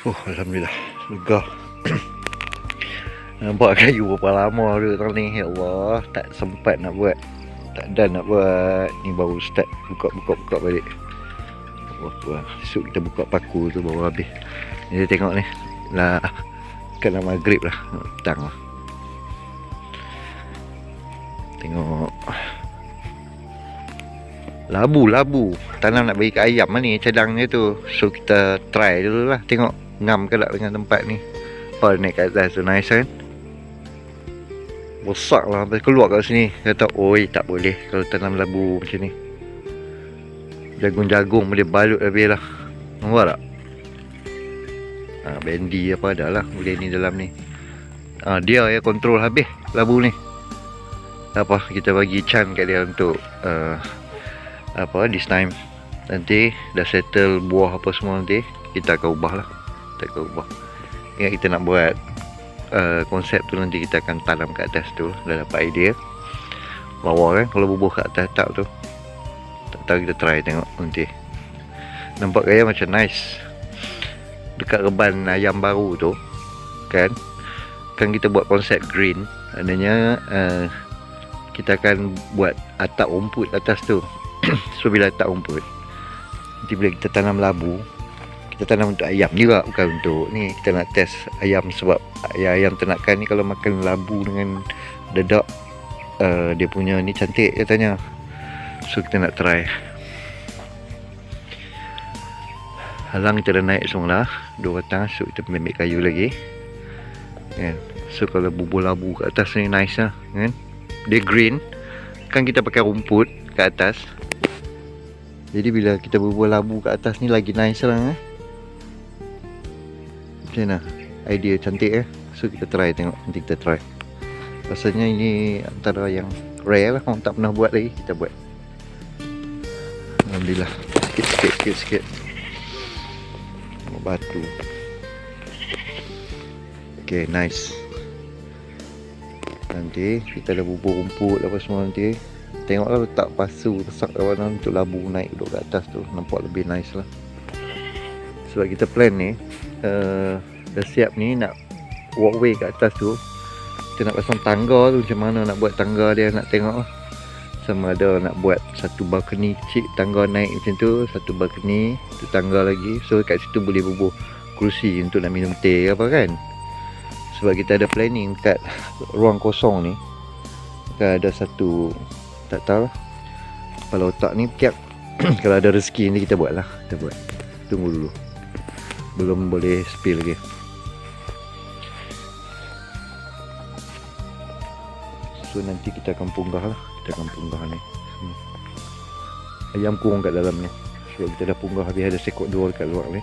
Alhamdulillah lega. Nampak kayu berapa lama dia tang ni. Ya Allah, tak sempat nak buat. Tak ada nak buat. Ni baru start buka balik. Allah, esok kita buka paku tu baru habis. Ni tengok ni. Lah kena maghrib lah, petang lah. Tengok labu tanam nak bagi ke ayam ni cadangnya tu. So kita try dulu lah, tengok ngam ke tak dengan tempat ni. Apa naik kat atas tu, nice kan. Besar lah sampai keluar kat sini. Kata oi tak boleh kalau tanam labu macam ni. Jagung boleh balut habis lah. Nampak tak? Bendi apa dah lah boleh ni dalam ni. Dia yang kontrol habis labu ni. Apa kita bagi chance kat dia untuk this time. Nanti dah settle buah apa semua, nanti kita akan ubah lah. Kita akan ubah. Ingat kita nak buat konsep tu, nanti kita akan tanam kat atas tu. Dah dapat idea bawah kan, kalau bubuh kat atas tak tu. Tak tahu, kita try tengok nanti. Nampak gaya macam nice. Dekat reban ayam baru tu kan kita buat konsep green. Maknanya kita akan buat atap rumput atas tu. So bila atap rumput, nanti bila kita tanam labu, kita tanam untuk ayam juga, bukan untuk ni. Kita nak test ayam sebab ayam ternakan ni kalau makan labu dengan dedak, dia punya ni cantik katanya. So kita nak try. Halang kita dah naik semua lah, 2 batang. So kita ambil kayu lagi kan. So kalau bubur labu kat atas ni nice lah kan. Dia green kan, kita pakai rumput kat atas. Jadi bila kita bubur labu kat atas ni lagi nice lah kan. Macam mana? Idea cantik eh. So kita try tengok, nanti kita try. Rasanya ini antara yang rare lah, orang tak pernah buat lagi, kita buat. Alhamdulillah. Sikit batu. Okay, nice. Nanti kita dah bubur rumput apa semua nanti. Tengoklah letak pasu besar kat mana untuk labu naik duduk kat atas tu. Nampak lebih nice lah. Sebab kita plan ni dah siap ni nak walkway kat atas tu. Kita nak pasang tangga tu, macam mana nak buat tangga dia, nak tengok lah. Sama ada nak buat satu balcony kecil, tangga naik macam tu, satu balcony, tu tangga lagi. So kat situ boleh bubuh kerusi untuk nak minum teh apa kan. Sebab kita ada planning kat ruang kosong ni, kan ada satu, tak tahu kepala otak ni tiap kalau ada rezeki ni kita buat lah. Kita buat, tunggu dulu, belum boleh spill lagi. So nanti kita akan punggah lah. Kita akan punggah ni. Ayam kurung kat dalam ni. Sebab kita dah punggah habis, ada sekok 2 dekat luar ni.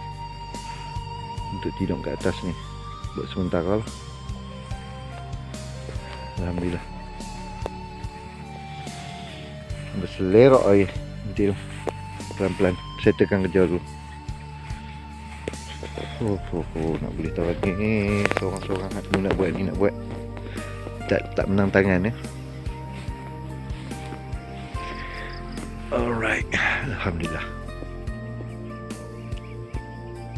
Untuk tidur kat atas ni. Buat sementara lah. Alhamdulillah. Berselerok lagi. Nanti tu. Pelan-pelan. Settlekan kerja dulu. Nak boleh tahu ni. Seorang-seorang nak buat ni, nak buat. Tak menang tangan ya. Alright, alhamdulillah.